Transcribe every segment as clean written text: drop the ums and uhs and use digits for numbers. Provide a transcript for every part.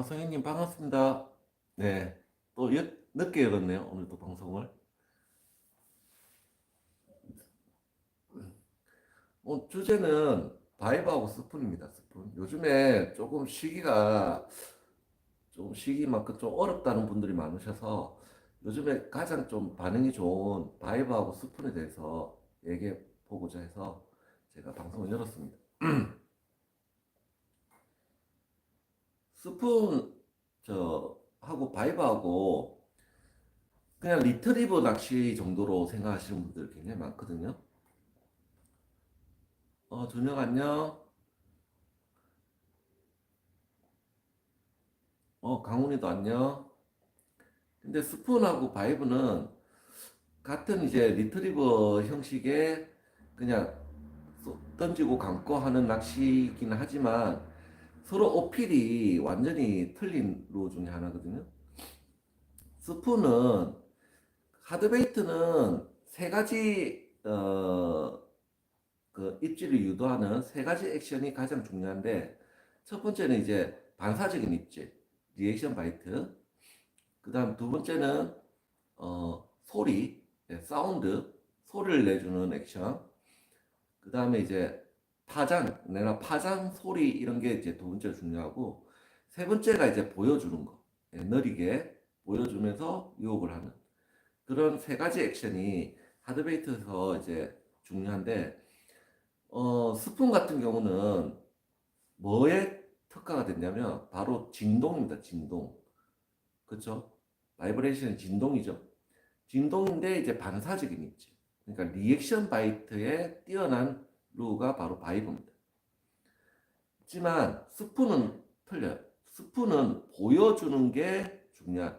성현님 반갑습니다. 네, 또 늦게 열었네요. 오늘도 방송을. 주제는 바이브하고 스푼입니다. 스푼. 요즘에 조금 시기만큼 좀 어렵다는 분들이 많으셔서 요즘에 가장 좀 반응이 좋은 바이브하고 스푼에 대해서 얘기해 보고자 해서 제가 방송을 열었습니다. 스푼 하고 바이브하고 그냥 리트리버 낚시 정도로 생각하시는 분들 굉장히 많거든요. 준혁 안녕. 강훈이도 안녕. 근데 스푼하고 바이브는 같은 이제 리트리버 형식의 그냥 던지고 감고 하는 낚시이긴 하지만 서로 어필이 완전히 틀린 로 중에 하나거든요. 스푼은 하드베이트는 세 가지 그 입질을 유도하는 세 가지 액션이 가장 중요한데 첫 번째는 이제 반사적인 입질, 리액션 바이트. 그다음 두 번째는 소리, 사운드, 소리를 내주는 액션. 그 다음에 이제 파장 소리 이런 게 이제 두 번째로 중요하고 세 번째가 이제 보여주는 거, 느리게 보여주면서 유혹을 하는 그런 세 가지 액션이 하드베이트에서 이제 중요한데 스푼 같은 경우는 뭐에 특화가 됐냐면 바로 진동입니다. 진동. 그렇죠? 바이브레이션은 진동이죠. 진동인데 이제 반사적인 입지. 그러니까 리액션 바이트의 뛰어난 루가 바로 바이브입니다. 하지만 스푼은 틀려요. 스푼은 보여주는 게 중요한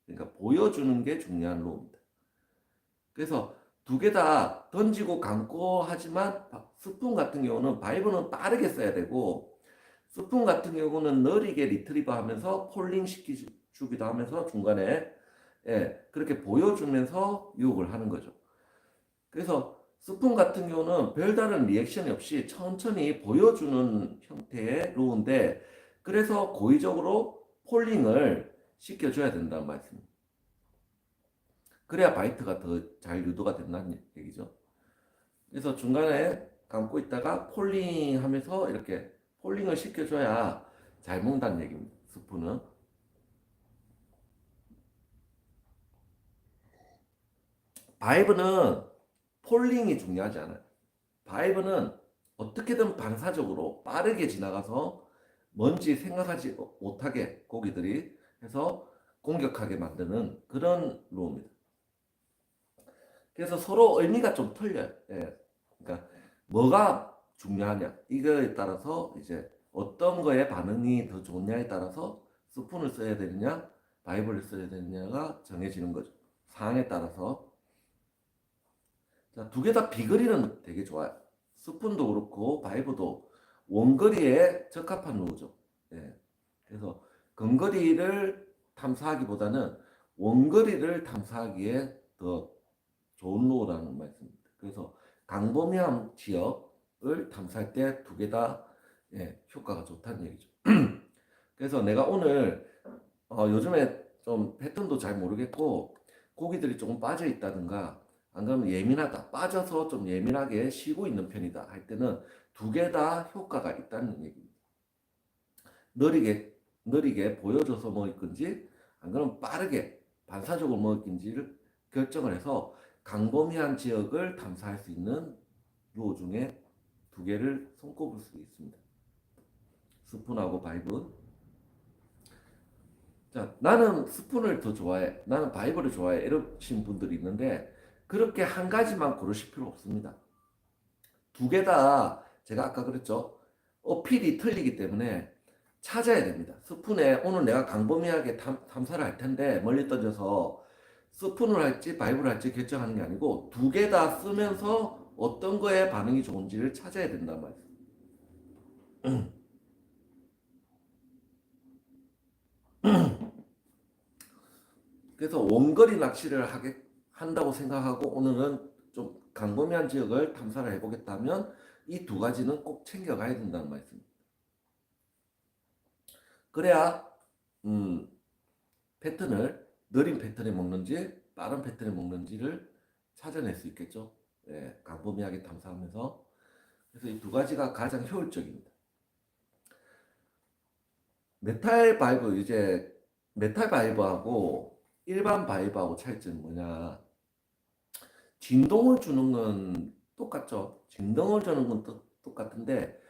그러니까 보여주는 게 중요한 루입니다. 그래서 두 개 다 던지고 감고 하지만 스푼 같은 경우는 바이브는 빠르게 써야 되고 스푼 같은 경우는 느리게 리트리버 하면서 폴링 시키기도 하면서 중간에 그렇게 보여주면서 유혹을 하는 거죠. 그래서 스푼 같은 경우는 별다른 리액션이 없이 천천히 보여주는 형태의 로우인데 그래서 고의적으로 폴링을 시켜줘야 된다는 말씀입니다. 그래야 바이트가 더 잘 유도가 된다는 얘기죠. 그래서 중간에 감고 있다가 폴링 하면서 이렇게 폴링을 시켜줘야 잘 먹는다는 얘기입니다. 스푼은. 바이브는 폴링이 중요하지 않아요. 바이브는 어떻게든 반사적으로 빠르게 지나가서 뭔지 생각하지 못하게 고기들이 해서 공격하게 만드는 그런 로우입니다. 그래서 서로 의미가 좀 틀려요. 그러니까 뭐가 중요하냐 이거에 따라서 이제 어떤 거에 반응이 더 좋냐에 따라서 스푼을 써야 되느냐 바이브를 써야 되느냐가 정해지는 거죠. 상황에 따라서. 자, 두 개 다 비거리는 되게 좋아요. 스푼도 그렇고 바이브도 원거리에 적합한 로우죠. 예. 그래서 근거리를 탐사하기보다는 원거리를 탐사하기에 더 좋은 로우라는 말씀입니다. 그래서 강범위한 지역을 탐사할 때 두 개 다 효과가 좋다는 얘기죠. 그래서 내가 오늘 요즘에 좀 패턴도 잘 모르겠고 고기들이 조금 빠져 있다든가 안 그러면 예민하다 빠져서 좀 예민하게 쉬고 있는 편이다 할 때는 두 개 다 효과가 있다는 얘기입니다. 느리게 보여줘서 먹을 건지 안 그러면 빠르게 반사적으로 먹을 건지를 결정을 해서 강범위한 지역을 탐사할 수 있는 요 중에 두 개를 손꼽을 수 있습니다. 스푼하고 바이브. 자, 나는 스푼을 더 좋아해. 나는 바이브를 좋아해. 이러신 분들이 있는데 그렇게 한 가지만 고르실 필요 없습니다. 두 개 다 제가 아까 그랬죠. 어필이 틀리기 때문에 찾아야 됩니다. 스푼에 오늘 내가 강범위하게 탐사를 할 텐데 멀리 던져서 스푼을 할지 바이브를 할지 결정하는 게 아니고 두 개 다 쓰면서 어떤 거에 반응이 좋은지를 찾아야 된단 말이에요. 그래서 원거리 낚시를 한다고 생각하고 오늘은 좀 강범위한 지역을 탐사를 해보겠다면 이 두 가지는 꼭 챙겨가야 된다는 말씀입니다. 그래야 음, 패턴을 느린 패턴에 먹는지 빠른 패턴에 먹는지를 찾아낼 수 있겠죠. 예, 광범위하게 탐사하면서. 그래서 이 두 가지가 가장 효율적입니다. 메탈 바이브 이제 메탈 바이브하고 일반 바이브하고 차이점이 뭐냐? 진동을 주는 건 똑같죠. 진동을 주는 건 똑같은데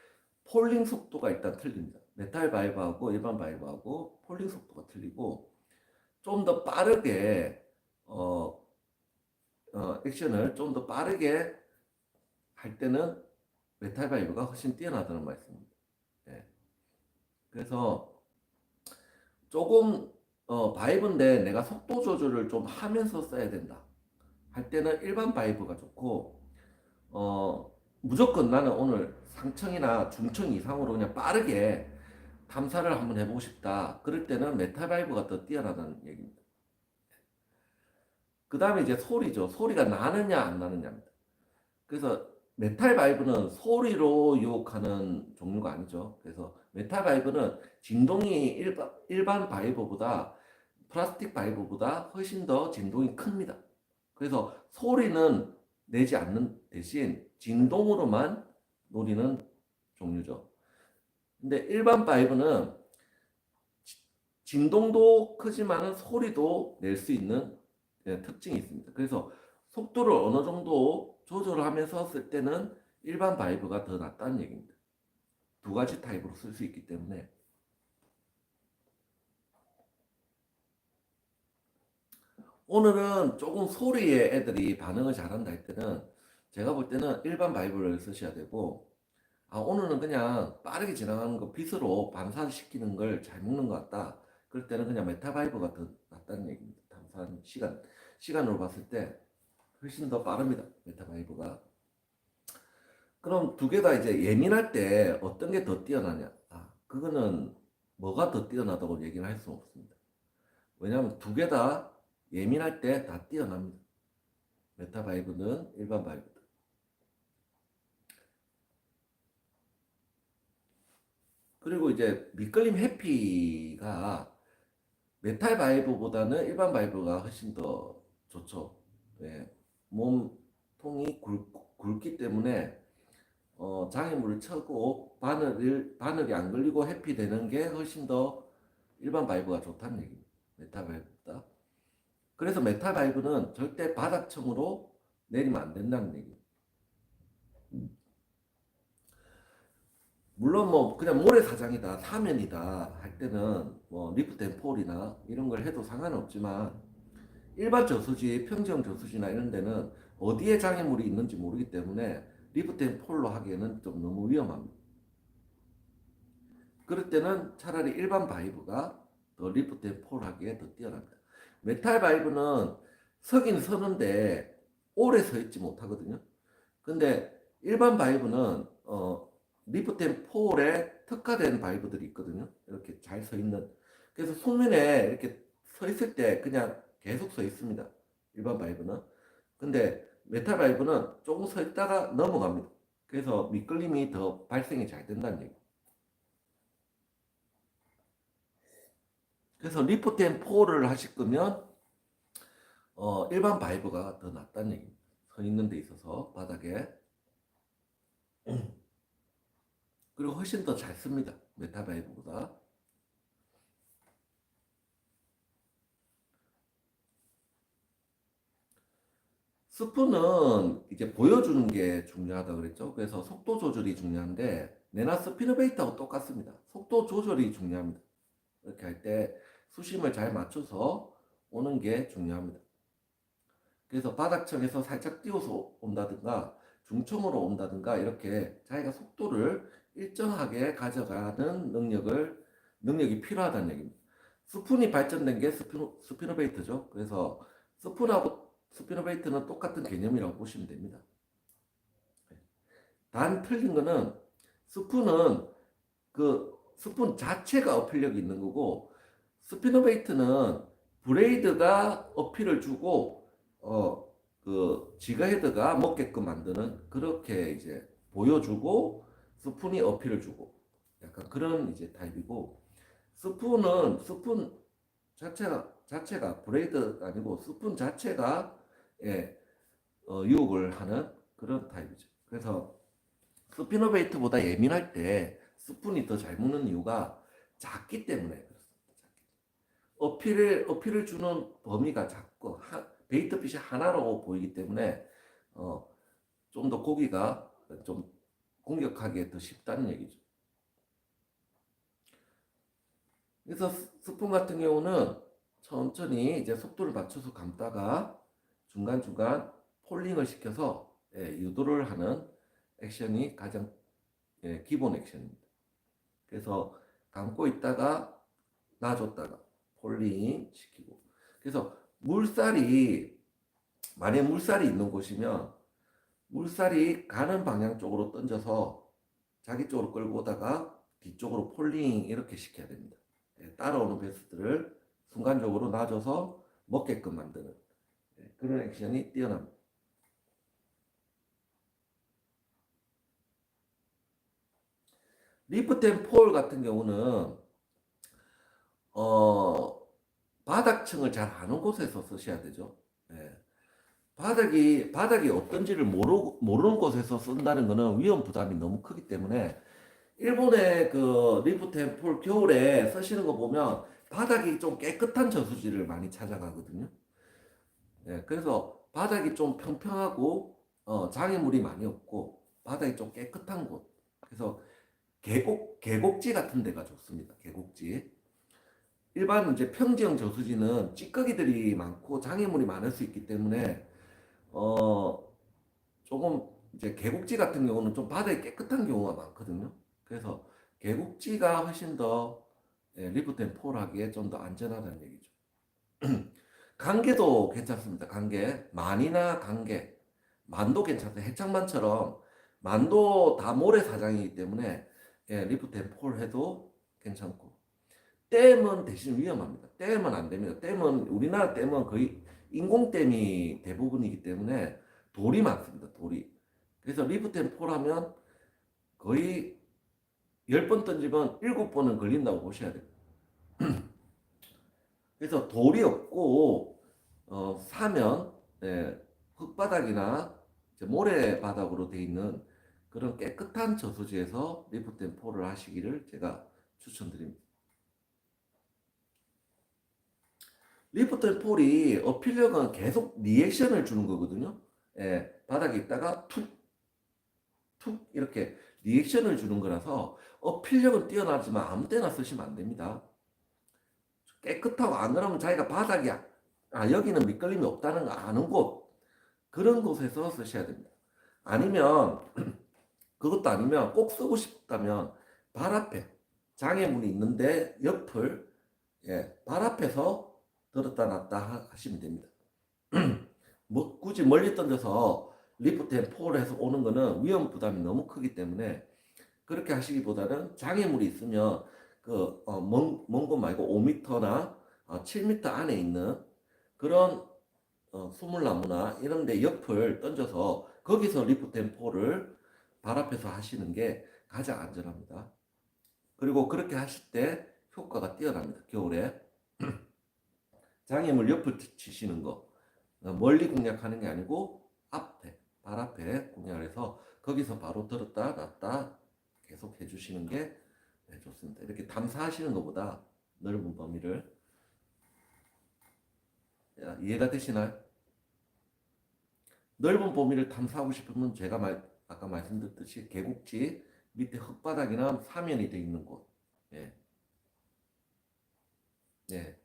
폴링 속도가 일단 틀립니다. 메탈 바이브하고 일반 바이브하고 폴링 속도가 틀리고 좀 더 빠르게 어, 액션을 좀 더 빠르게 할 때는 메탈 바이브가 훨씬 뛰어나다는 말씀입니다. 예. 그래서 조금 바이브인데 내가 속도 조절을 좀 하면서 써야 된다 할 때는 일반 바이브가 좋고 무조건 나는 오늘 상층이나 중층 이상으로 그냥 빠르게 탐사를 한번 해보고 싶다. 그럴 때는 메탈 바이브가 더 뛰어나다는 얘기입니다. 그 다음에 이제 소리죠. 소리가 나느냐 안 나느냐입니다. 그래서 메탈 바이브는 소리로 유혹하는 종류가 아니죠. 그래서 메탈 바이브는 진동이 일반 바이브보다 플라스틱 바이브보다 훨씬 더 진동이 큽니다. 그래서 소리는 내지 않는 대신 진동으로만 노리는 종류죠. 근데 일반 바이브는 진동도 크지만 소리도 낼 수 있는 특징이 있습니다. 그래서 속도를 어느 정도 조절하면서 쓸 때는 일반 바이브가 더 낫다는 얘기입니다. 두 가지 타입으로 쓸 수 있기 때문에. 오늘은 조금 소리에 애들이 반응을 잘한다 할 때는 제가 볼 때는 일반 바이브를 쓰셔야 되고, 오늘은 그냥 빠르게 지나가는 거 빛으로 반사시키는 걸 잘 먹는 것 같다. 그럴 때는 그냥 메타 바이브가 더 낫다는 얘기입니다.探시간으로 봤을 때 훨씬 더 빠릅니다. 메타 바이브가. 그럼 두 개 다 이제 예민할 때 어떤 게 더 뛰어나냐? 그거는 뭐가 더 뛰어나다고 얘기를 할 수는 없습니다. 왜냐하면 두 개 다 예민할 때 다 뛰어납니다. 메타 바이브는 일반 바이브든. 그리고 이제 밑걸림 해피가 메탈 바이브보다는 일반 바이브가 훨씬 더 좋죠. 예. 몸통이 굵기 때문에 장애물을 쳐고 바늘이 안 걸리고 해피되는 게 훨씬 더 일반 바이브가 좋다는 얘기입니다. 메탈 바이브보다. 그래서 메탈 바이브는 절대 바닥층으로 내리면 안 된다는 얘기입니다. 물론 뭐 그냥 모래사장이다, 사면이다 할 때는 뭐 리프트 앤 폴이나 이런 걸 해도 상관은 없지만 일반 저수지, 평지형 저수지나 이런 데는 어디에 장애물이 있는지 모르기 때문에 리프트 앤 폴로 하기에는 좀 너무 위험합니다. 그럴 때는 차라리 일반 바이브가 더 리프트 앤 폴 하기에 더 뛰어납니다. 메탈 바이브는 서긴 서는데 오래 서 있지 못하거든요. 근데 일반 바이브는 리프트 앤 폴에 특화된 바이브들이 있거든요. 이렇게 잘 서 있는. 그래서 속면에 이렇게 서 있을 때 그냥 계속 서 있습니다. 일반 바이브는. 근데 메탈 바이브는 조금 서 있다가 넘어갑니다. 그래서 미끌림이 더 발생이 잘 된다는 얘기. 그래서 리프트 앤 폴을 하실 거면 일반 바이브가 더 낫다는 얘기입니다. 서 있는 데 있어서 바닥에. 그리고 훨씬 더 잘 씁니다. 메탈 바이브보다. 스프는 이제 보여주는 게 중요하다 그랬죠. 그래서 속도 조절이 중요한데 내나 스피너베이트하고 똑같습니다. 속도 조절이 중요합니다. 이렇게 할 때 수심을 잘 맞춰서 오는 게 중요합니다. 그래서 바닥층에서 살짝 띄워서 온다든가 중층으로 온다든가 이렇게 자기가 속도를 일정하게 가져가는 능력이 필요하다는 얘기입니다. 스푼이 발전된 게 스피너베이트죠. 그래서 스푼하고 스피너베이트는 똑같은 개념이라고 보시면 됩니다. 단 틀린 거는 스푼은 그 스푼 자체가 어필력이 있는 거고 스피너베이트는 브레이드가 어필을 주고 그 지가헤드가 먹게끔 만드는 그렇게 이제 보여주고 스푼이 어필을 주고 약간 그런 이제 타입이고 스푼 자체가 브레이드 아니고 스푼 자체가 예, 유혹을 하는 그런 타입이죠. 그래서 스피너베이트보다 예민할 때 스푼이 더 잘 먹는 이유가 작기 때문에 그렇습니다. 어필을 주는 범위가 작고 베이트핏이 하나로 보이기 때문에 좀 더 고기가 좀 공격하기 더 쉽다는 얘기죠. 그래서 스푼 같은 경우는 천천히 이제 속도를 맞춰서 감다가 중간중간 폴링을 시켜서 유도를 하는 액션이 가장 기본 액션입니다. 그래서 감고 있다가 놔줬다가 폴링 시키고. 그래서 만약 물살이 있는 곳이면 물살이 가는 방향 쪽으로 던져서 자기 쪽으로 끌고 오다가 뒤쪽으로 폴링 이렇게 시켜야 됩니다. 따라오는 베스트를 순간적으로 놔줘서 먹게끔 만드는 그런 액션이 뛰어납니다. 리프트 앤 폴 같은 경우는 바닥층을 잘 아는 곳에서 쓰셔야 되죠. 예. 바닥이 어떤지를 모르는 곳에서 쓴다는 것은 위험 부담이 너무 크기 때문에 일본의 그 리프트 앤 폴 겨울에 쓰시는 거 보면 바닥이 좀 깨끗한 저수지를 많이 찾아가거든요. 예, 그래서 바닥이 좀 평평하고 장애물이 많이 없고 바닥이 좀 깨끗한 곳. 그래서 계곡지 같은 데가 좋습니다. 계곡지. 일반 이제 평지형 저수지는 찌꺼기들이 많고 장애물이 많을 수 있기 때문에 어 조금 이제 계곡지 같은 경우는 좀 바닥이 깨끗한 경우가 많거든요. 그래서 계곡지가 훨씬 더 리프트 앤 폴하기에 좀 더 안전하다는 얘기죠. 강계도 괜찮습니다. 만도 괜찮아요. 해창만처럼 만도 다 모래사장이기 때문에 리프트 앤 폴 해도 괜찮고 댐은 대신 위험합니다. 댐은 안 됩니다. 우리나라 댐은 거의 인공댐이 대부분이기 때문에 돌이 많습니다. 돌이. 그래서 리프트 앤 폴 하면 거의 10번 던지면 7번은 걸린다고 보셔야 돼요. 그래서 돌이 없고 사면 흙바닥이나 모래바닥으로 돼 있는 그런 깨끗한 저수지에서 리프트 앤 폴을 하시기를 제가 추천드립니다. 리프트 앤 폴이 어필력은 계속 리액션을 주는 거거든요. 바닥에 있다가 툭 이렇게 리액션을 주는 거라서 어필력은 뛰어나지만 아무 때나 쓰시면 안 됩니다. 깨끗하고 안 그러면 자기가 바닥이야. 여기는 밑걸림이 없다는 거 아는 곳. 그런 곳에서 쓰셔야 됩니다. 아니면, 그것도 아니면 꼭 쓰고 싶다면 발 앞에 장애물이 있는데 옆을 발 앞에서 들었다 놨다 하시면 됩니다. 뭐 굳이 멀리 던져서 리프트 앤 폴을 해서 오는 거는 위험 부담이 너무 크기 때문에 그렇게 하시기보다는 장애물이 있으면 먼 곳 말고 5m나 7m 안에 있는 그런 수물나무나 이런 데 옆을 던져서 거기서 리프트 앤 폴을 발 앞에서 하시는 게 가장 안전합니다. 그리고 그렇게 하실 때 효과가 뛰어납니다. 겨울에 장애물 옆을 치시는 거 멀리 공략하는 게 아니고 발 앞에 공략을 해서 거기서 바로 들었다 놨다 계속 해주시는 게 좋습니다. 이렇게 탐사하시는 것보다 넓은 범위를 이해가 되시나요? 넓은 범위를 탐사하고 싶으면 아까 말씀드렸듯이 계곡지 밑에 흙바닥이나 사면이 되어 있는 곳. 예. 예.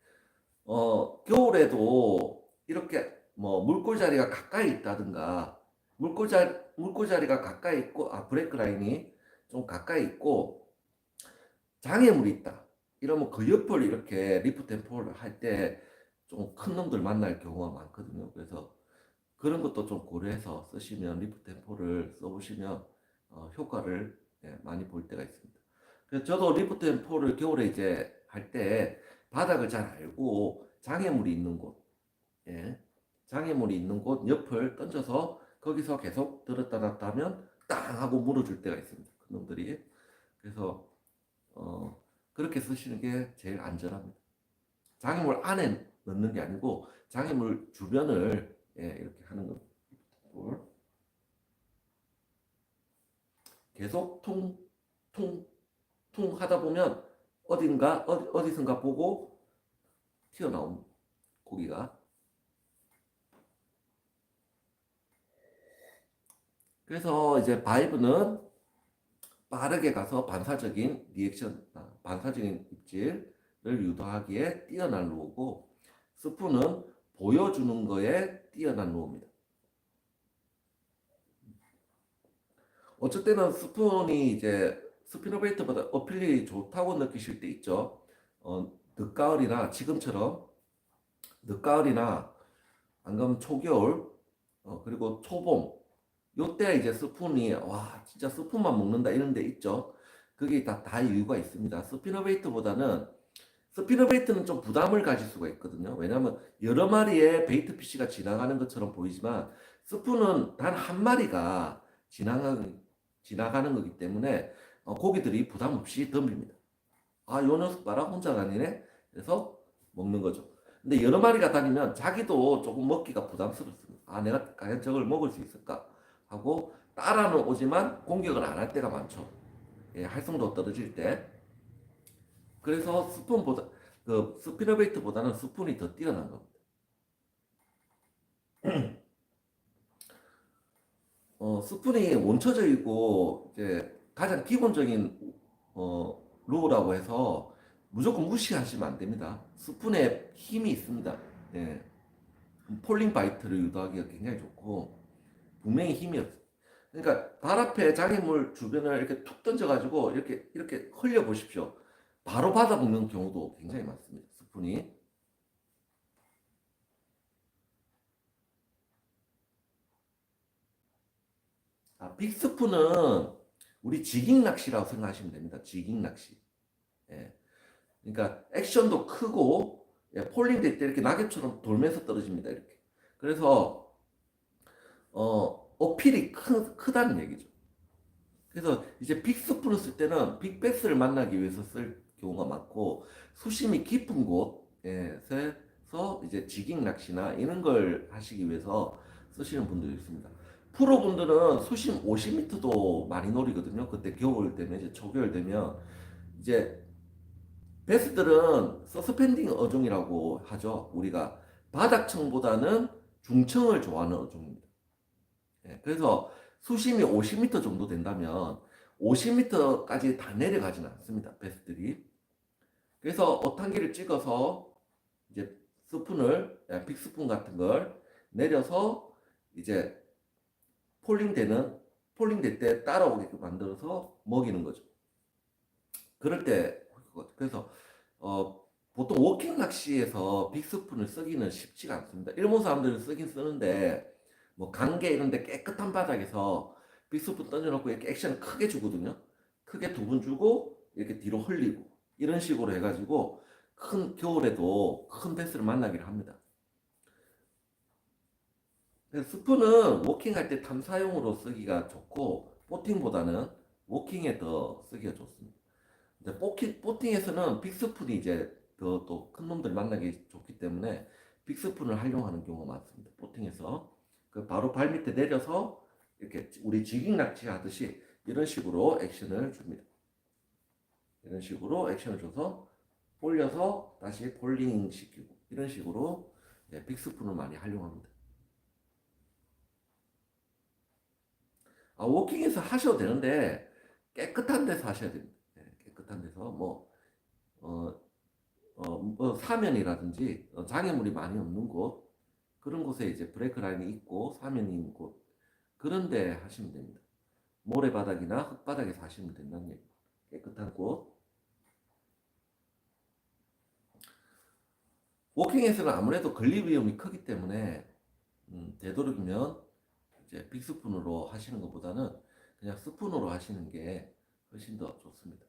겨울에도 이렇게 뭐 물골자리가 가까이 있다든가 물골자리가 가까이 있고 브레이크 라인이 좀 가까이 있고 장애물이 있다. 이러면 그 옆을 이렇게 리프트 앤 폴을 할 때 좀 큰 놈들 만날 경우가 많거든요. 그래서 그런 것도 좀 고려해서 쓰시면 리프트 앤 폴을 써보시면 효과를 많이 볼 때가 있습니다. 그래서 저도 리프트 앤 폴을 겨울에 이제 할 때 바닥을 잘 알고 장애물이 있는 곳, 장애물이 있는 곳 옆을 던져서 거기서 계속 들었다 놨다 하면 땅 하고 물어줄 때가 있습니다. 그놈들이. 그래서 그렇게 쓰시는 게 제일 안전합니다. 장애물 안에 넣는 게 아니고 장애물 주변을 이렇게 하는 겁니다. 계속 퉁 하다 보면 어디선가 보고 튀어나온 고기가. 그래서 이제 바이브는 빠르게 가서 반사적인 리액션, 반사적인 입질을 유도하기에 뛰어난 루어고, 스푼은 보여주는 거에 뛰어난 루어입니다. 어쩔 때는 스푼이 이제 스피너베이트보다 어필이 좋다고 느끼실 때 있죠. 늦가을이나 지금처럼 늦가을이나 안 그러면 초겨울, 그리고 초봄, 요때 이제 스푼이 와 진짜 스푼만 먹는다 이런 데 있죠. 그게 다 이유가 있습니다. 스피너베이트는 좀 부담을 가질 수가 있거든요. 왜냐하면 여러 마리의 베이트 피쉬가 지나가는 것처럼 보이지만 스푼은 단 한 마리가 지나가는 거기 때문에 고기들이 부담 없이 덤빕니다. 아, 요 녀석 봐라 혼자 다니네. 그래서 먹는 거죠. 근데 여러 마리가 다니면 자기도 조금 먹기가 부담스럽습니다. 아, 내가 과연 저걸 먹을 수 있을까 하고 따라는 오지만 공격을 안 할 때가 많죠. 예, 활성도 떨어질 때. 그래서 스피너베이트보다는 스푼이 더 뛰어난 겁니다. 스푼이 원초적이고 이제 가장 기본적인 루어라고 해서 무조건 무시하시면 안 됩니다. 스푼에 힘이 있습니다. 예. 폴링 바이트를 유도하기가 굉장히 좋고 분명히 힘이 없어요. 그러니까 발 앞에 장애물 주변을 이렇게 툭 던져가지고 이렇게 흘려 보십시오. 바로 받아먹는 경우도 굉장히 많습니다. 스푼이. 빅스푼은 우리 지깅 낚시라고 생각하시면 됩니다. 지깅 낚시. 예. 그러니까 액션도 크고 폴링 될 때 이렇게 낙엽처럼 돌면서 떨어집니다. 이렇게. 그래서 어필이 크다는 얘기죠. 그래서 이제 빅스푼을 쓸 때는 빅베스를 만나기 위해서 쓸 경우가 많고 수심이 깊은 곳에서 이제 지깅 낚시나 이런 걸 하시기 위해서 쓰시는 분들이 있습니다. 프로분들은 수심 50m도 많이 노리거든요. 그때 겨울 되면 이제 초겨울 되면 이제 베스들은 서스펜딩 어종이라고 하죠. 우리가 바닥청보다는 중청을 좋아하는 어종입니다. 그래서 수심이 50m 정도 된다면 50m까지 다 내려가지는 않습니다. 베스들이. 그래서 어탕기를 찍어서 이제 빅스푼 같은 걸 내려서 이제 폴링 될 때 따라오게끔 만들어서 먹이는 거죠. 그럴 때 그래서 보통 워킹 낚시에서 빅스푼을 쓰기는 쉽지가 않습니다. 일본 사람들은 쓰긴 쓰는데 뭐 강계 이런 데 깨끗한 바닥에서 빅스푼 던져놓고 이렇게 액션을 크게 주거든요. 크게 두 번 주고 이렇게 뒤로 흘리고 이런 식으로 해가지고 큰 겨울에도 큰 베스를 만나기를 합니다. 스푼은 워킹할 때 탐사용으로 쓰기가 좋고 보팅보다는 워킹에 더 쓰기가 좋습니다. 이제 보팅에서는 빅스푼이 이제 더 또 큰 놈들 만나기 좋기 때문에 빅스푼을 활용하는 경우가 많습니다. 보팅에서 그 바로 발 밑에 내려서 이렇게 우리 지깅 낚시 하듯이 이런 식으로 액션을 줍니다. 이런 식으로 액션을 줘서 올려서 다시 폴링 시키고 이런 식으로 빅스푼을 많이 활용합니다. 워킹에서 하셔도 되는데 깨끗한 데서 하셔야 됩니다. 깨끗한 데서 뭐 사면이라든지 장애물이 많이 없는 곳 그런 곳에 이제 브레이크 라인이 있고 사면이 있는 곳 그런 데 하시면 됩니다. 모래바닥이나 흙바닥에서 하시면 된다는 얘기. 깨끗한 곳. 워킹에서는 아무래도 걸릴 위험이 크기 때문에 되도록이면 이제 빅스푼으로 하시는 것보다는 그냥 스푼으로 하시는 게 훨씬 더 좋습니다.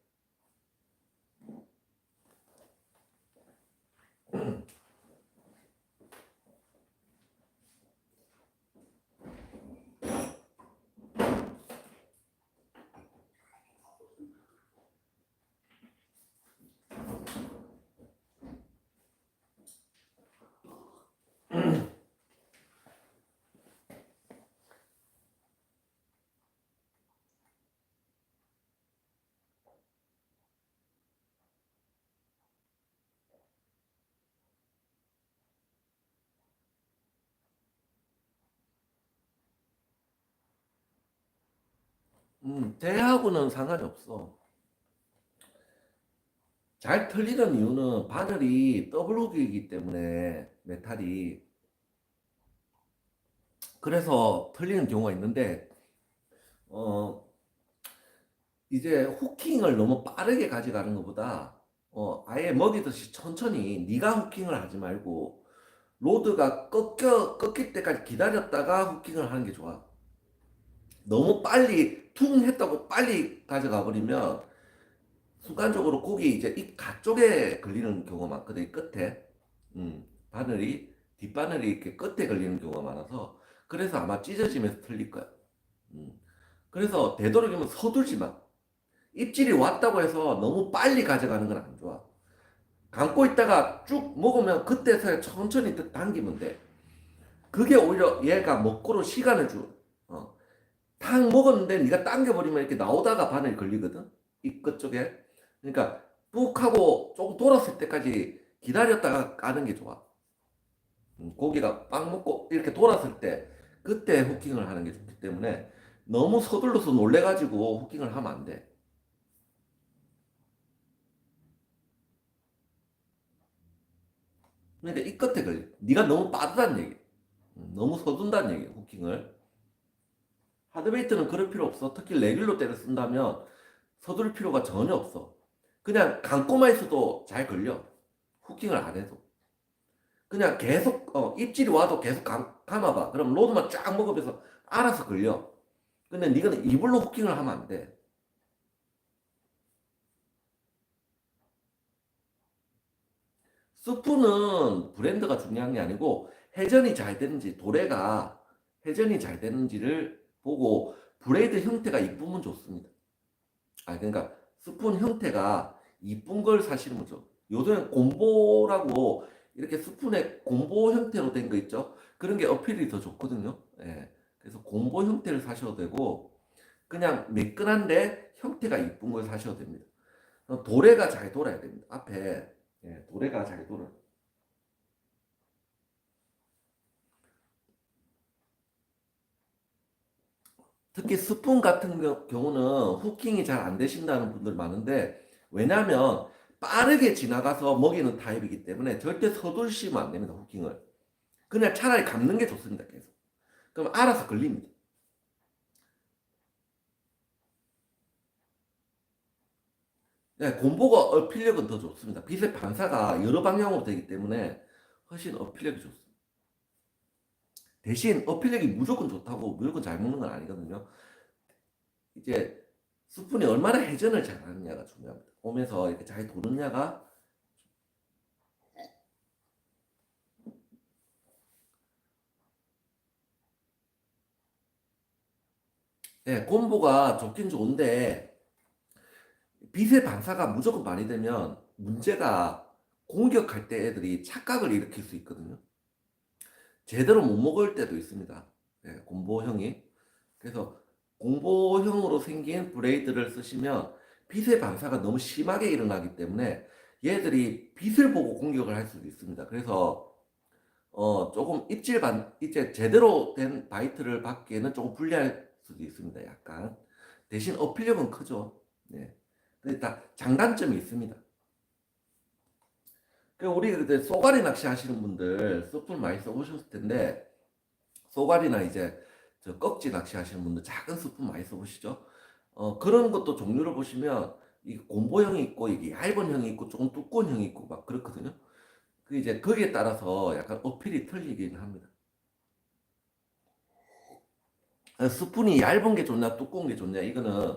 대하고는 상관이 없어. 잘 털리는 이유는 바늘이 더블 훅이기 때문에 메탈이 그래서 털리는 경우가 있는데 어 이제 후킹을 너무 빠르게 가져가는 것보다 아예 먹이듯이 천천히 네가 후킹을 하지 말고 로드가 꺾일 때까지 기다렸다가 후킹을 하는 게 좋아. 너무 빨리 퉁 했다고 빨리 가져가 버리면 순간적으로 고기 이제 이 가쪽에 걸리는 경우가 많거든. 이 끝에 바늘이 뒷바늘이 이렇게 끝에 걸리는 경우가 많아서 그래서 아마 찢어지면서 틀릴 거야. 음. 그래서 되도록이면 서둘지 마. 입질이 왔다고 해서 너무 빨리 가져가는 건 안 좋아. 감고 있다가 쭉 먹으면 그때서야 천천히 당기면 돼. 그게 오히려 얘가 먹고로 시간을 줘. 어. 탁 먹었는데 네가 당겨버리면 이렇게 나오다가 바늘이 걸리거든. 이 끝쪽에. 그러니까 뚝 하고 조금 돌았을 때까지 기다렸다가 까는 게 좋아. 고기가 빵 먹고 이렇게 돌았을 때 그때 후킹을 하는 게 좋기 때문에 너무 서둘러서 놀래가지고 후킹을 하면 안 돼. 그러니까 이 끝에 걸려. 네가 너무 빠르다는 얘기. 너무 서둔다는 얘기. 후킹을. 하드베이트는 그럴 필요 없어. 특히 레귤러 때를 쓴다면 서둘 필요가 전혀 없어. 그냥 감고만 있어도 잘 걸려. 후킹을 안 해도. 그냥 계속 입질이 와도 계속 감아봐. 그럼 로드만 쫙 먹으면서 알아서 걸려. 근데 네가 이불로 후킹을 하면 안 돼. 스프는 브랜드가 중요한 게 아니고 회전이 잘 되는지 도래가 회전이 잘 되는지를 보고 브레이드 형태가 이쁘면 좋습니다. 그러니까 스푼 형태가 이쁜 걸 사시는 거죠. 요즘엔 곰보라고 이렇게 스푼에 곰보 형태로 된 거 있죠. 그런 게 어필이 더 좋거든요. 예. 그래서 곰보 형태를 사셔도 되고 그냥 매끈한데 형태가 이쁜 걸 사셔도 됩니다. 도래가 잘 돌아야 됩니다. 앞에 도래가 잘 돌아. 특히 스푼 같은 경우는 후킹이 잘 안 되신다는 분들 많은데 왜냐하면 빠르게 지나가서 먹이는 타입이기 때문에 절대 서둘시면 안 됩니다. 후킹을. 그냥 차라리 감는 게 좋습니다. 계속. 그럼 알아서 걸립니다. 네, 곰보가 어필력은 더 좋습니다. 빛의 반사가 여러 방향으로 되기 때문에 훨씬 어필력이 좋습니다. 대신 어필력이 무조건 좋다고 무조건 잘 먹는 건 아니거든요. 이제 스푼이 얼마나 회전을 잘 하느냐가 중요합니다. 오면서 이렇게 잘 도느냐가 곰보가 좋긴 좋은데 빛의 반사가 무조건 많이 되면 문제가 공격할 때 애들이 착각을 일으킬 수 있거든요. 제대로 못 먹을 때도 있습니다. 곰보형이. 그래서 공보형으로 생긴 브레이드를 쓰시면 빛의 반사가 너무 심하게 일어나기 때문에 얘들이 빛을 보고 공격을 할 수도 있습니다. 그래서 조금 이제 제대로 된 바이트를 받기에는 조금 불리할 수도 있습니다. 약간. 대신 어필력은 크죠. 네. 근데 다 장단점이 있습니다. 그 우리 그때 쏘가리 낚시 하시는 분들 스푼 많이 써보셨을 텐데 쏘가리나 이제 저 꺽지 낚시 하시는 분들 작은 스푼 많이 써보시죠? 그런 것도 종류를 보시면 이 곰보형이 있고 이게 얇은 형이 있고 조금 두꺼운 형이 있고 막 그렇거든요. 그 이제 거기에 따라서 약간 어필이 틀리긴 합니다. 스푼이 얇은 게 좋냐 두꺼운 게 좋냐 이거는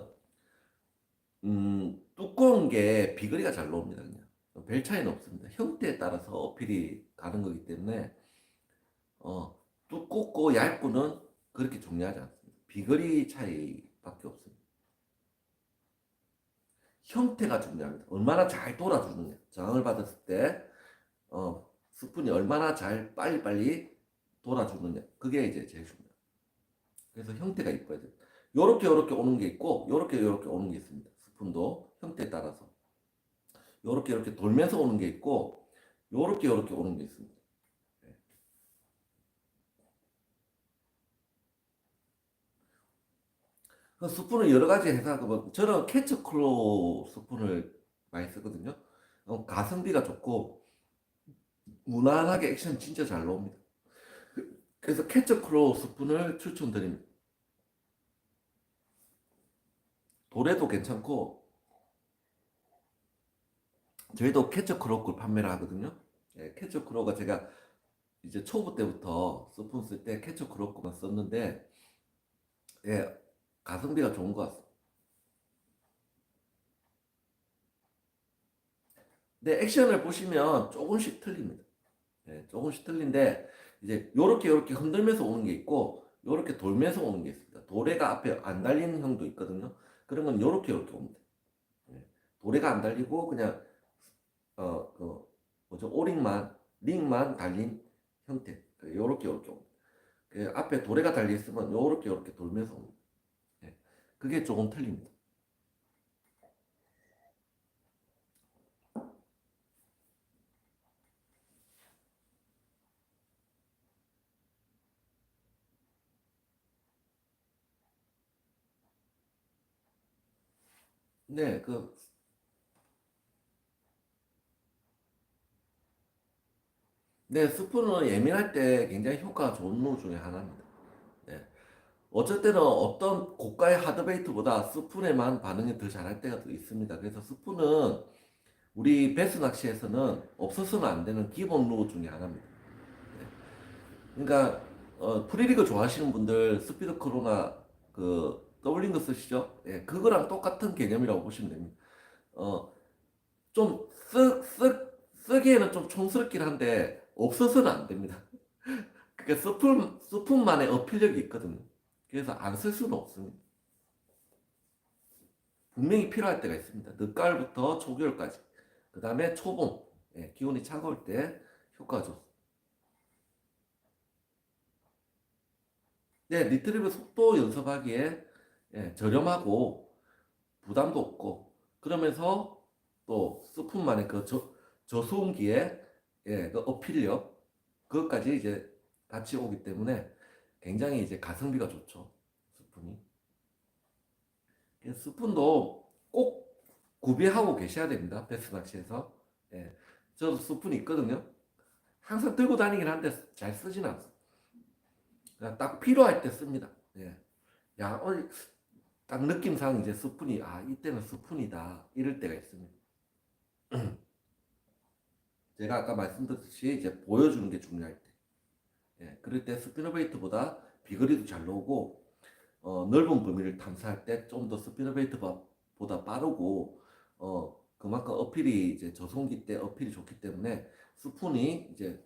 두꺼운 게 비거리가 잘 나옵니다. 그냥 별 차이는 없습니다. 형태에 따라서 어필이 가는 거기 때문에 어, 두껍고 얇고는 그렇게 중요하지 않습니다. 비거리 차이밖에 없습니다. 형태가 중요합니다. 얼마나 잘 돌아주느냐. 저항을 받았을 때 스푼이 얼마나 잘 빨리빨리 돌아주느냐. 그게 이제 제일 중요해요. 그래서 형태가 이뻐야 돼요. 요렇게 오는 게 있고 요렇게 오는 게 있습니다. 스푼도 형태에 따라서 요렇게 돌면서 오는 게 있고 요렇게 오는 게 있습니다. 네. 그 스푼은 여러 가지 회사, 뭐 저는 캐처크로 스푼을 많이 쓰거든요. 가성비가 좋고 무난하게 액션 진짜 잘 나옵니다. 그래서 캐처크로 스푼을 추천드립니다. 도래도 괜찮고 저희도 캐처크로 걸 판매를 하거든요. 예, 캐처크로가 제가 이제 초보 때부터 스푼 쓸 때 캐처크로 거만 썼는데 예, 가성비가 좋은 것 같습니다. 근데 액션을 보시면 조금씩 틀립니다. 예, 조금씩 틀린데 이제 요렇게 흔들면서 오는 게 있고 요렇게 돌면서 오는 게 있습니다. 도래가 앞에 안 달리는 형도 있거든요. 그런 건 요렇게 옵니다. 예, 도래가 안 달리고 그냥 그 뭐죠, 오링만 링만 달린 형태, 요렇게 옵니다. 그 앞에 도래가 달려 있으면 요렇게 돌면서 옵니다. 예, 그게 조금 틀립니다. 네, 네, 스푼은 예민할 때 굉장히 효과가 좋은 로 중에 하나입니다. 네. 어쩔 때는 어떤 고가의 하드베이트보다 스푼에만 반응이 더 잘할 때가 더 있습니다. 그래서 스푼은 우리 베스 낚시에서는 없어서는 안 되는 기본 루 중에 하나입니다. 네. 그러니까 프리리그 좋아하시는 분들 스피드 크로나 그 더블링거 쓰시죠? 예, 그거랑 똑같은 개념이라고 보시면 됩니다. 어, 좀 쓰기에는 좀 촌스럽긴 한데 없어서는 안 됩니다. 그러니까 스푼만의 어필력이 있거든요. 그래서 안 쓸 수는 없습니다. 분명히 필요할 때가 있습니다. 늦가을부터 초겨울까지. 그 다음에 초봄, 예, 기온이 차가울 때 효과가 좋습니다. 네, 리트리버 속도 연습하기에 예, 저렴하고 부담도 없고 그러면서 또 스푼만의 그 저수온기에 예, 그 어필력 그것까지 이제 같이 오기 때문에 굉장히 이제 가성비가 좋죠. 스푼이. 스푼도 꼭 구비하고 계셔야 됩니다. 베스 낚시에서. 예. 저도 스푼이 있거든요. 항상 들고 다니긴 한데 잘 쓰진 않습니다. 그냥 딱 필요할 때 씁니다. 예. 야, 딱 느낌상 이제 스푼이, 아, 이때는 스푼이다. 이럴 때가 있습니다. 제가 아까 말씀드렸듯이 이제 보여주는 게 중요할 때. 예. 그럴 때 스피너베이트보다 비거리도 잘 나오고, 넓은 범위를 탐사할 때 좀 더 스피너베이트보다 빠르고 그만큼 어필이 이제 저송기 때 어필이 좋기 때문에 스푼이 이제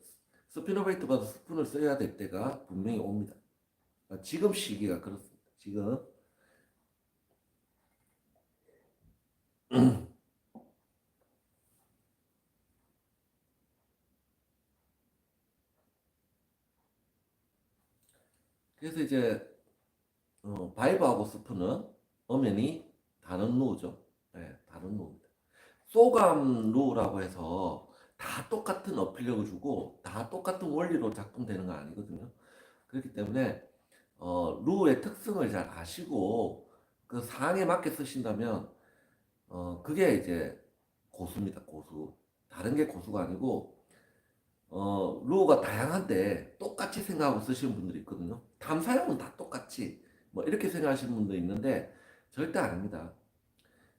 스피너베이트보다 스푼을 써야 될 때가 분명히 옵니다. 지금 시기가 그렇습니다. 지금 그래서 이제 바이브하고 스푼은 엄연히 다른 루죠. 네, 다른 루입니다. 소감 루라고 해서 다 똑같은 어필력을 주고 다 똑같은 원리로 작동되는 건 아니거든요. 그렇기 때문에 루의 특성을 잘 아시고 그 상황에 맞게 쓰신다면 그게 이제 고수입니다. 고수. 다른 게 고수가 아니고 루가 다양한데 똑같이 생각하고 쓰시는 분들이 있거든요. 탐사형은 다 똑같이 뭐 이렇게 생각하시는 분도 있는데 절대 아닙니다.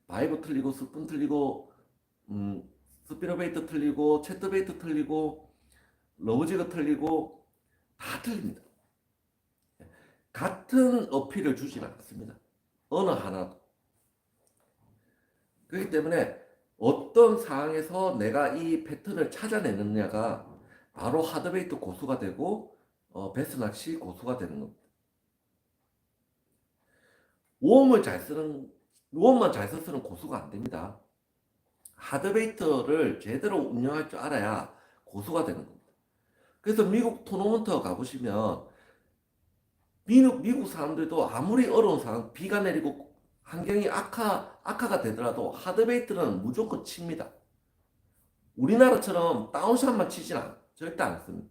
바이브 틀리고 스푼 틀리고 스피너베이트 틀리고 채트베이트 틀리고 러브지가 틀리고 다 틀립니다. 같은 어필을 주진 않습니다. 어느 하나도. 그렇기 때문에 어떤 상황에서 내가 이 패턴을 찾아내느냐가 바로 하드베이트 고수가 되고 베스 낚시 고수가 되는 겁니다. 웜을 잘 쓰는 웜만 잘 써서는 고수가 안 됩니다. 하드베이트를 제대로 운영할 줄 알아야 고수가 되는 겁니다. 그래서 미국 토너먼트 가보시면 미국 사람들도 아무리 어려운 상황, 비가 내리고 환경이 악화가 되더라도 하드베이트는 무조건 칩니다. 우리나라처럼 다운샷만 치진 절대 않습니다.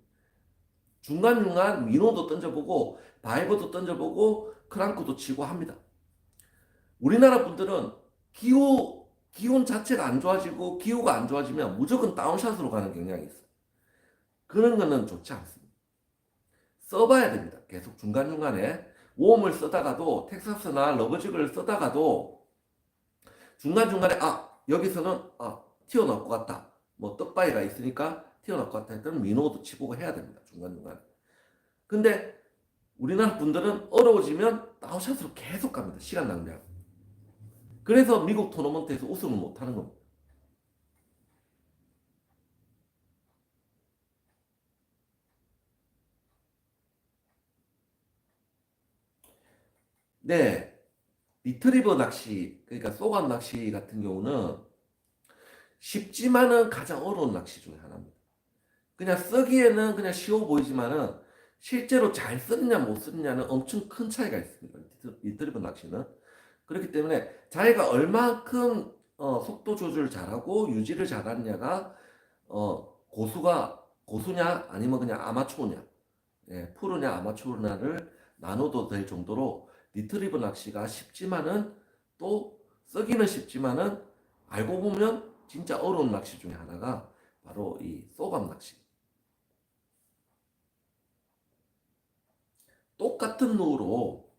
중간중간 민호도 던져보고 바이버도 던져보고 크랑크도 치고 합니다. 우리나라 분들은 기온 자체가 안 좋아지고 기후가 안 좋아지면 무조건 다운샷으로 가는 경향이 있어요. 그런 거는 좋지 않습니다. 써봐야 됩니다. 계속 중간중간에 웜을 쓰다가도 텍사스나 러버직을 쓰다가도 중간중간에 여기서는 튀어나올 것 같다. 뭐 떡바위가 있으니까 튀어나올 것 같다 했더니 민호도 치보고 해야 됩니다. 중간중간에. 근데 우리나라 분들은 어려워지면 다운샷으로 계속 갑니다. 시간 낭비하고. 그래서 미국 토너먼트에서 우승을 못하는 겁니다. 네, 리트리버 낚시, 그러니까 쏘감 낚시 같은 경우는 쉽지만은 가장 어려운 낚시 중에 하나입니다. 그냥 쓰기에는 그냥 쉬워 보이지만은 실제로 잘 쓰느냐 못 쓰느냐는 엄청 큰 차이가 있습니다. 리트리버 낚시는. 그렇기 때문에 자기가 얼만큼 속도 조절 잘하고 유지를 잘하느냐가 고수냐 아니면 그냥 아마추어냐, 예, 프로냐 아마추어냐를 나눠도 될 정도로 리트리버 낚시가 쉽지만은 또 쓰기는 쉽지만은 알고 보면 진짜 어려운 낚시 중에 하나가 바로 이 쏘감 낚시. 똑같은 노로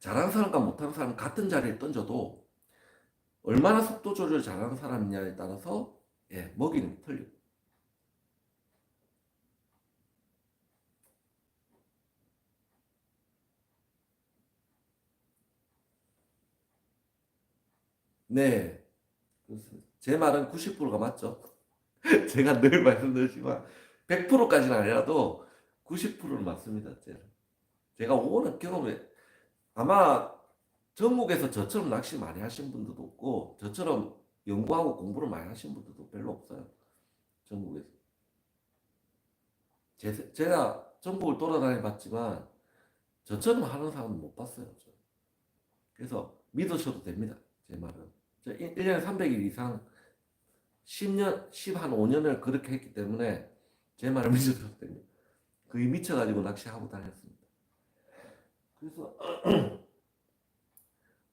잘하는 사람과 못하는 사람 같은 자리에 던져도 얼마나 속도 조절 잘하는 사람이냐에 따라서 예, 먹이는 게 틀려요. 네, 그렇습니다. 제 말은 90%가 맞죠. 제가 늘 말씀드리지만 100%까지는 아니라도 90%는 맞습니다. 제가 오는 경험에 아마 전국에서 저처럼 낚시 많이 하신 분들도 없고 저처럼 연구하고 공부를 많이 하신 분들도 별로 없어요. 전국에서. 제가 전국을 돌아다니 봤지만 저처럼 하는 사람은 못 봤어요. 그래서 믿으셔도 됩니다. 제 말은. 1년에 300일 이상 10년, 10한 5년을 그렇게 했기 때문에 제 말을 믿으셔도 됩니다. 그게 미쳐가지고 낚시하고 다녔습니다. 그래서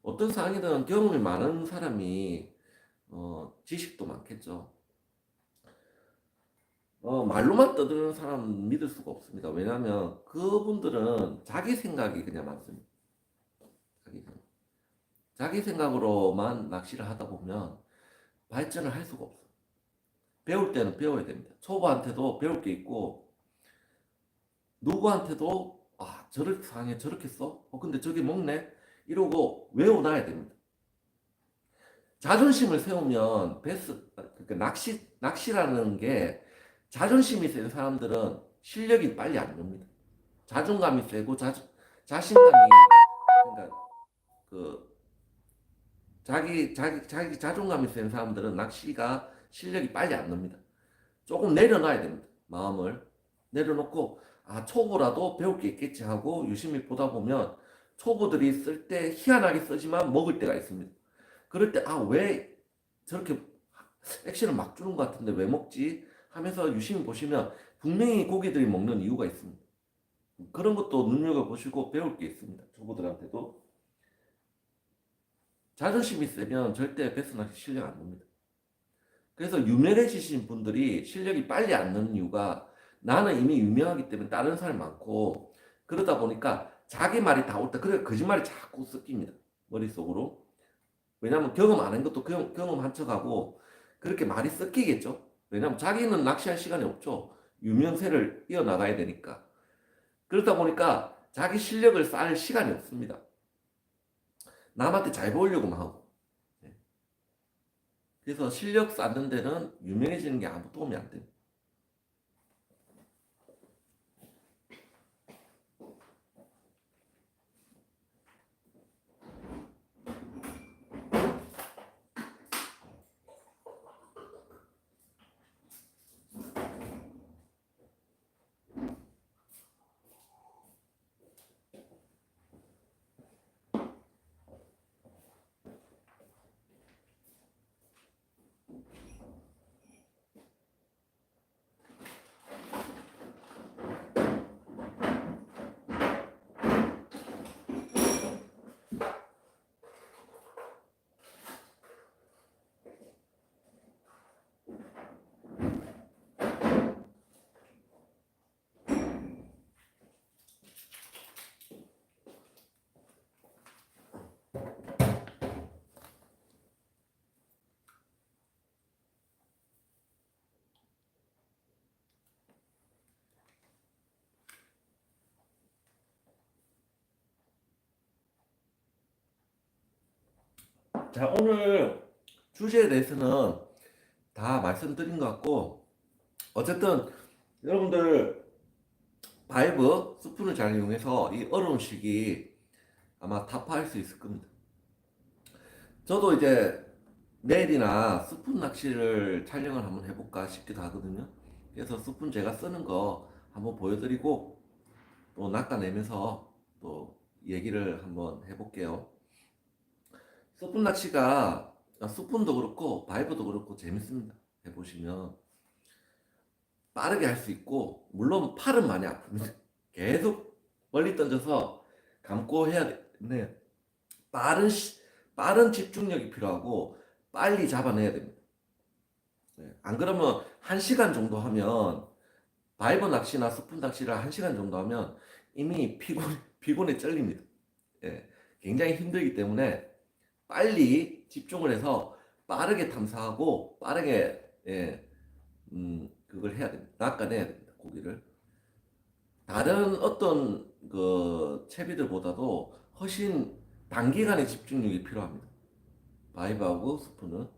어떤 상황이든 경험이 많은 사람이 지식도 많겠죠. 말로만 떠드는 사람 믿을 수가 없습니다. 왜냐하면 그분들은 자기 생각이 그냥 많습니다. 자기 생각으로만 낚시를 하다 보면 발전을 할 수가 없어요. 배울 때는 배워야 됩니다. 초보한테도 배울 게 있고 누구한테도 저렇게 상해 저렇게 써? 근데 저게 먹네? 이러고 외워놔야 됩니다. 자존심을 세우면 그러니까 낚시라는 게 자존심이 센 사람들은 실력이 빨리 안 늡니다. 자존감이 세고 자신감이 그러니까 그 자기 자존감이 센 사람들은 낚시가 실력이 빨리 안 늡니다. 조금 내려놔야 됩니다. 마음을 내려놓고 초보라도 배울 게 있겠지 하고 유심히 보다 보면 초보들이 쓸 때 희한하게 쓰지만 먹을 때가 있습니다. 그럴 때 왜 저렇게 액션을 막 주는 것 같은데 왜 먹지? 하면서 유심히 보시면 분명히 고기들이 먹는 이유가 있습니다. 그런 것도 눈여겨보시고 배울 게 있습니다. 초보들한테도. 자존심이 세면 절대 베스낚시 실력 안 납니다. 그래서 유명해지신 분들이 실력이 빨리 안 느는 이유가 나는 이미 유명하기 때문에 다른 사람이 많고 그러다 보니까 자기 말이 다 옳다. 그래 거짓말이 자꾸 섞입니다. 머릿속으로. 왜냐하면 경험 안 한 것도 경험한 척하고 그렇게 말이 섞이겠죠. 왜냐하면 자기는 낚시할 시간이 없죠. 유명세를 이어나가야 되니까. 그러다 보니까 자기 실력을 쌓을 시간이 없습니다. 남한테 잘 보이려고만 하고. 네. 그래서 실력 쌓는 데는 유명해지는 게 아무 도움이 안 됩니다. 자, 오늘 주제에 대해서는 다 말씀드린 것 같고, 어쨌든 여러분들 바이브 스푼을 잘 이용해서 이 어려운 시기 아마 타파할 수 있을 겁니다. 저도 이제 내일이나 스푼 낚시를 촬영을 한번 해볼까 싶기도 하거든요. 그래서 스푼 제가 쓰는 거 한번 보여드리고 또 낚아내면서 또 얘기를 한번 해볼게요. 스푼 낚시가 스푼도 그렇고 바이브도 그렇고 재밌습니다. 해보시면 빠르게 할 수 있고 물론 팔은 많이 아픕니다. 계속 멀리 던져서 감고 해야 되는데 빠른 빠른 집중력이 필요하고 빨리 잡아내야 됩니다. 네, 안 그러면 1시간 정도 하면 바이버 낚시나 스푼 낚시를 1시간 정도 하면 이미 피곤에 쩔립니다. 예, 굉장히 힘들기 때문에 빨리 집중을 해서 빠르게 탐사하고 빠르게 그걸 해야 됩니다. 낚아내야 됩니다. 고기를. 다른 어떤 그 채비들보다도 훨씬 단기간에 집중력이 필요합니다. 바이브하고 스푼은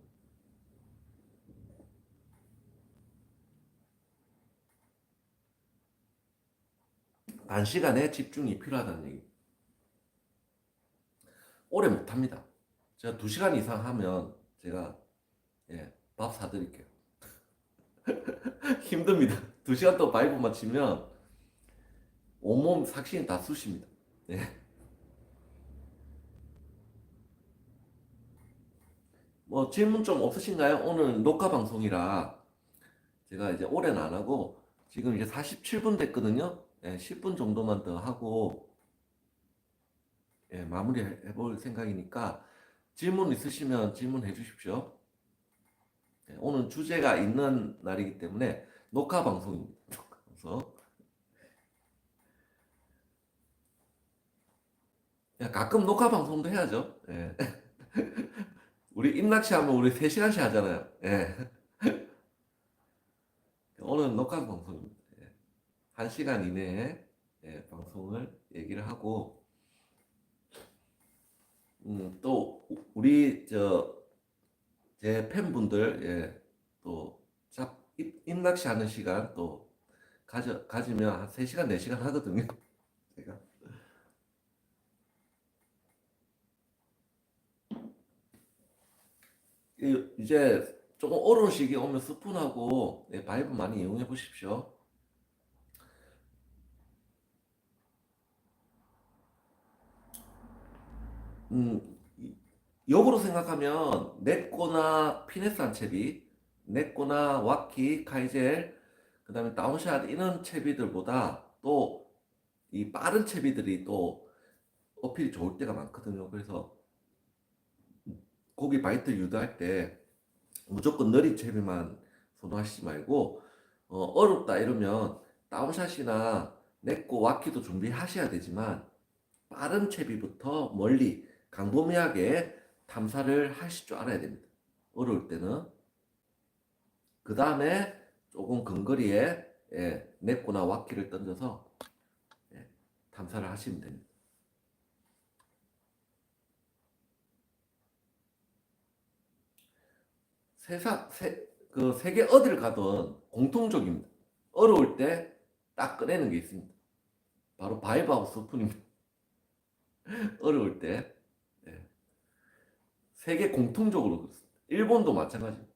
단시간에 집중이 필요하다는 얘기. 오래 못합니다. 제가 2시간 이상 하면 제가 밥 사드릴게요. 힘듭니다. 2시간 또 바이브만 치면 온몸 삭신이 다 쑤십니다. 예. 뭐 질문 좀 없으신가요? 오늘 녹화 방송이라 제가 이제 오래는 안 하고 지금 이제 47분 됐거든요. 10분 정도만 더 하고 마무리 해볼 생각이니까 질문 있으시면 질문해 주십시오. 오늘 주제가 있는 날이기 때문에 녹화 방송입니다. 그래서 가끔 녹화 방송도 해야죠. 예. 우리 입낚시 하면 우리 3시간씩 하잖아요. 예. 오늘 녹화 방송입니다. 1시간 이내에 방송을 얘기를 하고 또 우리 제 팬분들 또 입낚시 하는 시간 또 가지면 한 3시간 4시간 하거든요. 제가 이제 조금 어려운 시기 오면 스푼하고 바이브 많이 이용해 보십시오. 음, 역으로 생각하면 네꼬나 피네스 한채비, 네꼬나 와키, 카이젤, 그다음에 다운샷 이런 채비들보다 또 이 빠른 채비들이 또 어필이 좋을 때가 많거든요. 그래서 고기 바이트 유도할 때 무조건 느린 채비만 선호하시지 말고 어렵다 이러면 다운샷이나 네꼬, 와키도 준비하셔야 되지만 빠른 채비부터 멀리 광범위하게 탐사를 하실 줄 알아야 됩니다. 어려울 때는. 그 다음에 조금 근거리에 넷코나 와키를 던져서 예, 탐사를 하시면 됩니다. 그 세계 어디를 가든 공통적입니다. 어려울 때 딱 꺼내는 게 있습니다. 바로 바이브하고 스푼입니다. 어려울 때. 예. 세계 공통적으로 그렇습니다. 일본도 마찬가지입니다.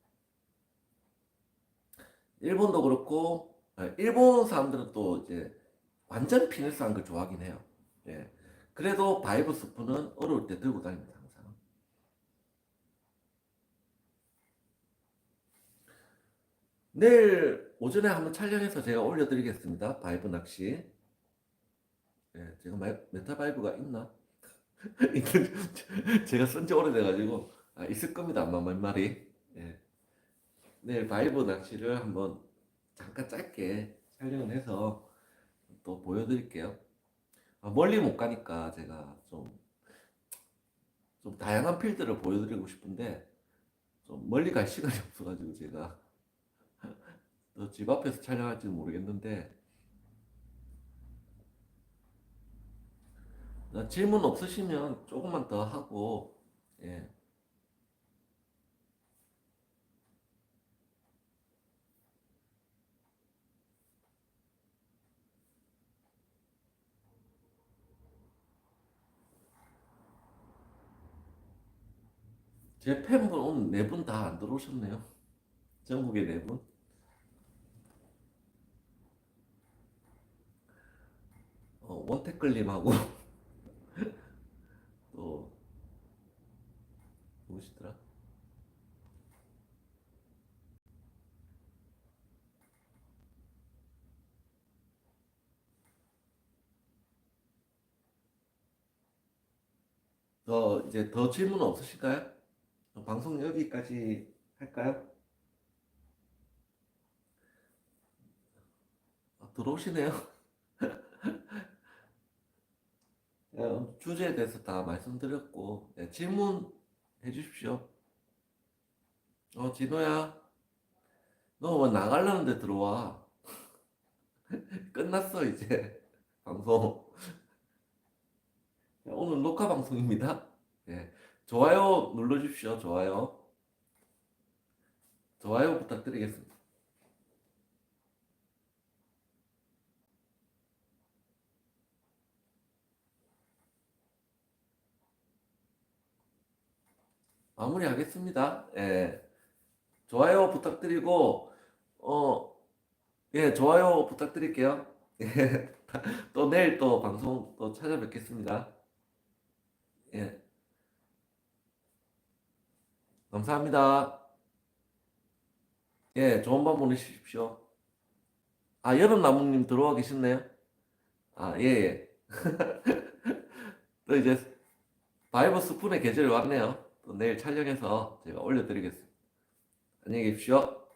일본도 그렇고 일본 사람들은 또 이제 완전 피니스한 걸 좋아하긴 해요. 예. 그래도 바이브 스푼은 어려울 때 들고 다닙니다 항상. 내일 오전에 한번 촬영해서 제가 올려드리겠습니다. 바이브 낚시. 제가 메타 바이브가 있나? 제가 쓴 지 오래돼가지고 있을 겁니다 아마 몇 마리. 예. 내일 바이브 낚시를 한번 잠깐 짧게 촬영을 해서 또 보여드릴게요. 멀리 못 가니까 제가 좀 다양한 필드를 보여드리고 싶은데 좀 멀리 갈 시간이 없어가지고 제가 또 집 앞에서 촬영할지는 모르겠는데 질문 없으시면 조금만 더 하고 예, 제 팬분 오늘 네 분 다 안 들어오셨네요. 전국에 네 분. 원태끌님하고 또 누구시더라? 이제 더 질문 없으실까요? 방송 여기까지 할까요? 들어오시네요. 주제에 대해서 다 말씀드렸고, 네, 질문 해주십시오. 진호야, 너 왜 나가려는데 들어와? 끝났어, 이제. 방송. 오늘 녹화 방송입니다. 네, 좋아요 눌러주십시오. 좋아요. 좋아요 부탁드리겠습니다. 마무리하겠습니다. 예, 좋아요 부탁드리고, 어, 예, 좋아요 부탁드릴게요. 예, 또 내일 또 방송 또 찾아뵙겠습니다. 예, 감사합니다. 예, 좋은 밤 보내십시오. 여름나무님 들어와 계셨네요. 예, 예. 또 이제 바이버 스푼의 계절이 왔네요. 또 내일 촬영해서 제가 올려드리겠습니다. 안녕히 계십시오.